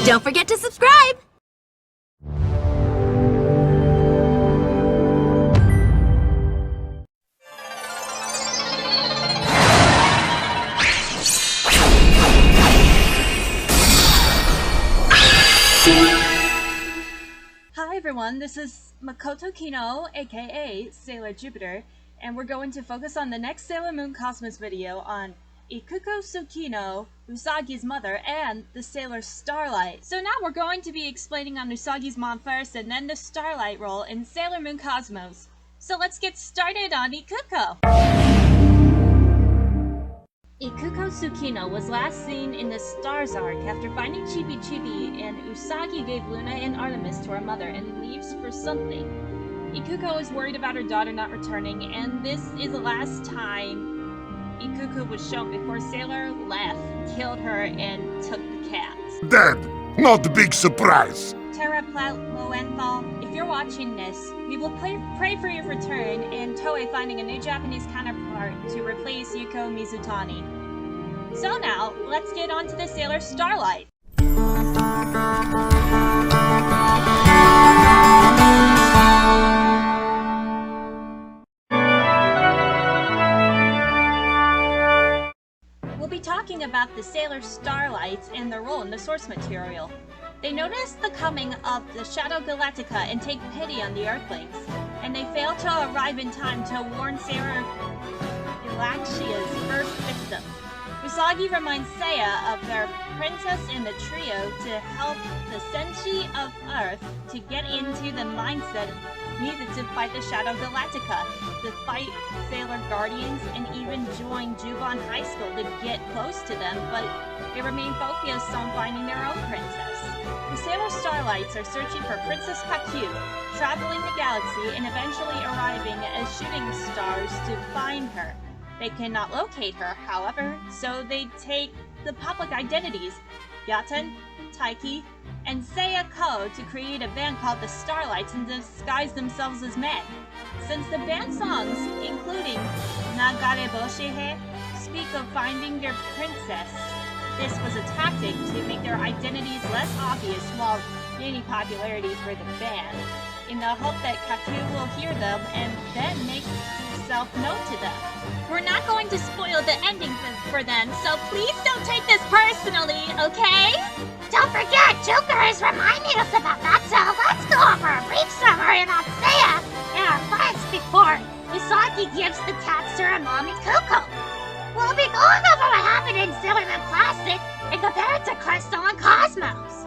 Don't forget to subscribe! Hi everyone, this is Makoto Kino, aka Sailor Jupiter, and we're going to focus on the next Sailor Moon Cosmos video on Ikuko Tsukino, Usagi's mother, and the Sailor Starlight. So now we're going to be explaining on Usagi's mom first, and then the Starlight role in Sailor Moon Cosmos. So let's get started on Ikuko! Ikuko Tsukino was last seen in the Stars arc after finding Chibi Chibi, and Usagi gave Luna and Artemis to her mother and leaves for something. Ikuko is worried about her daughter not returning, and this is the last time Ikuko was shown before Sailor left, killed her, and took the cats. Dead! Not a big surprise! Terra Lowenthal, if you're watching this, we will pray for your return and Toei finding a new Japanese counterpart to replace Yuko Mizutani. So now, let's get on to the Sailor Starlight. We'll be talking about the Sailor Starlights and their role in the source material. They notice the coming of the Shadow Galactica and take pity on the Earthlings, and they fail to arrive in time to warn Sailor Galaxia's first victim. Usagi reminds Seiya of their princess in the trio to help the Senshi of Earth to get into the mindset needed to fight the Shadow Galactica, to fight Sailor Guardians, and even join Juban High School to get close to them, but they remain focused on finding their own princess. The Sailor Starlights are searching for Princess Kaku, traveling the galaxy and eventually arriving as shooting stars to find her. They cannot locate her, however, so they take the public identities, Yaten, Taiki, and Seiya Ko to create a band called the Starlights and disguise themselves as men. Since the band songs, including Nagare Boshihe, speak of finding their princess, this was a tactic to make their identities less obvious while gaining popularity for the band, in the hope that Kaku will hear them and then make himself known to them. We're not going to spoil the ending for them, so please don't take this personally, okay? Don't forget, Joker is reminding us about that, so let's go over a brief summary about Seiya and our friends before Usagi gives the cats to her mom Ikuko. We'll be going over what happened in Sailor Moon Classic and compare it to Crystal and Cosmos.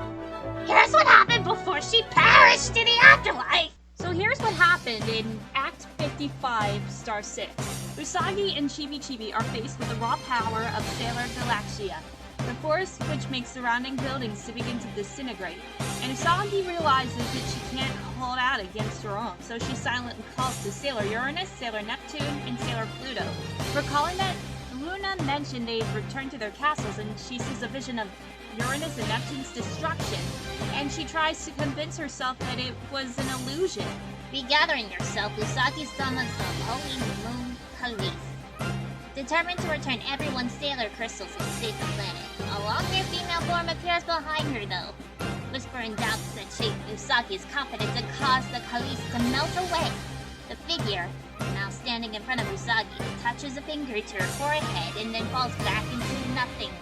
Here's what happened before she perished in the afterlife. So here's what happened in Act 55, Star 6. Usagi and Chibi Chibi are faced with the raw power of Sailor Galaxia, the force which makes surrounding buildings to begin to disintegrate. And Usagi realizes that she can't hold out against her own, so she silently calls to Sailor Uranus, Sailor Neptune, and Sailor Pluto. Recalling that Luna mentioned they've returned to their castles, and she sees a vision of Uranus and Neptune's destruction, and she tries to convince herself that it was an illusion. Regathering yourself, Usagi summons the Holy Moon Police, determined to return everyone's Sailor crystals and save the planet. A longer female form appears behind her though, whispering doubts that shape Usagi's confidence and cause the Khalees to melt away. The figure, now standing in front of Usagi, touches a finger to her forehead and then falls back into nothingness.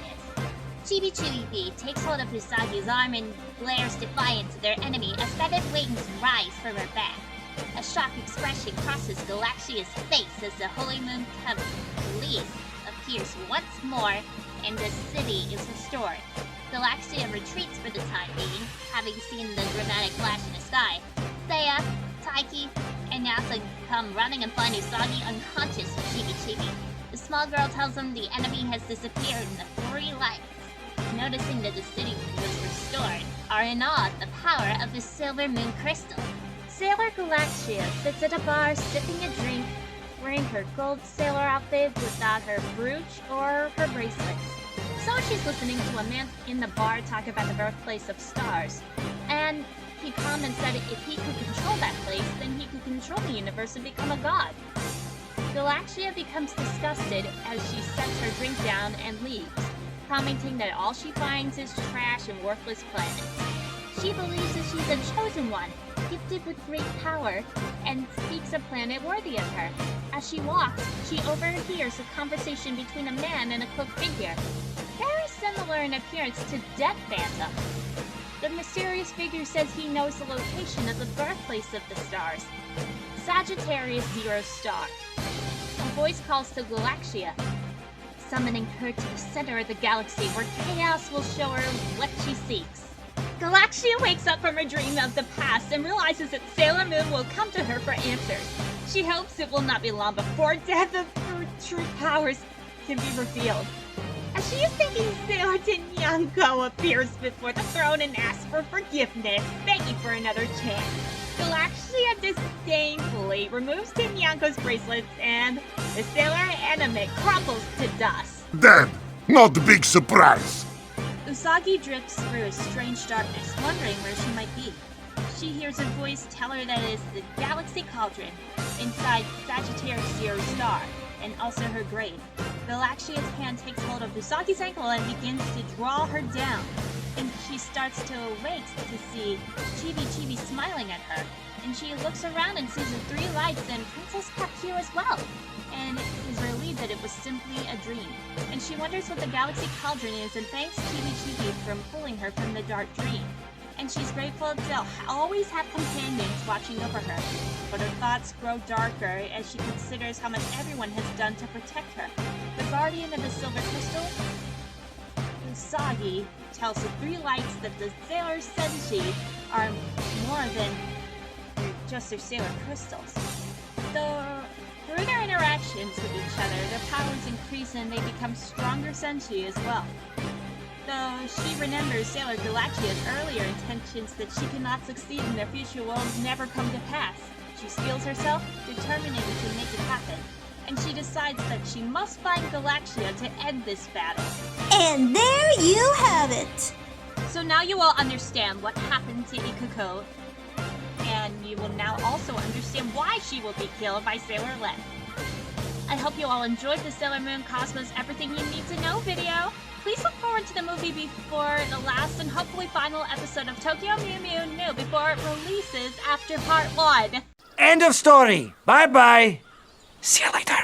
Chibi Chibi takes hold of Usagi's arm and glares defiance at their enemy as feathered wings rise from her back. A shocked expression crosses Galaxia's face as the Holy Moon Police appears once more and the city is restored. Galaxia retreats for the time being, having seen the dramatic flash in the sky. Seiya, Taiki, and Nasa come running and find Usagi unconscious with Chibi Chibi. The small girl tells them the enemy has disappeared in the 3 lights. Noticing that the city was restored, are in awe at the power of the Silver Moon Crystal. Sailor Galaxia sits at a bar sipping a drink, wearing her gold sailor outfit without her brooch or her bracelets. So she's listening to a man in the bar talk about the birthplace of stars, and he comments that if he could control that place, then he could control the universe and become a god. Galaxia becomes disgusted as she sets her drink down and leaves. commenting that all she finds is trash and worthless planets. She believes that she's a chosen one, gifted with great power, and speaks a planet worthy of her. As she walks, she overhears a conversation between a man and a cloaked figure, very similar in appearance to Death Phantom. The mysterious figure says he knows the location of the birthplace of the stars, Sagittarius Zero Star. A voice calls to Galaxia, summoning her to the center of the galaxy where chaos will show her what she seeks. Galaxia wakes up from her dream of the past and realizes that Sailor Moon will come to her for answers. She hopes it will not be long before death of her true powers can be revealed. As she is thinking, Sailor Tinyanko appears before the throne and asks for forgiveness, begging for another chance. Galaxia disdainfully removes Tinyanko's bracelets and the Sailor Anime crumples to dust. Dead. Not a big surprise. Usagi drifts through a strange darkness, wondering where she might be. She hears a voice tell her that it is the Galaxy Cauldron inside Sagittarius Zero Star, and also her grave. Galaxia's hand takes hold of Usagi's ankle and begins to draw her down. And she starts to awake to see Chibi smiling at her. And she looks around and sees the three lights and Princess Kaku as well. And is relieved that it was simply a dream. And she wonders what the Galaxy Cauldron is and thanks Chibi for pulling her from the dark dream. And she's grateful to always have companions watching over her. But her thoughts grow darker as she considers how much everyone has done to protect her. The guardian of the Silver Crystal, Usagi, tells the three lights that the Sailor Senshi are more than just their Sailor Crystals. Through their interactions with each other, their powers increase and they become stronger Senshi as well. Though she remembers Sailor Galaxia's earlier intentions that she cannot succeed in their future will never come to pass. She steels herself, determining to make it happen. And she decides that she must find Galaxia to end this battle. And there you have it! So now you all understand what happened to Ikuko, and you will now also understand why she will be killed by Sailor Len. I hope you all enjoyed the Sailor Moon Cosmos Everything You Need to Know video. Please look forward to the movie before the last and hopefully final episode of Tokyo Mew Mew New before it releases after part 1. End of story. Bye-bye. See you later.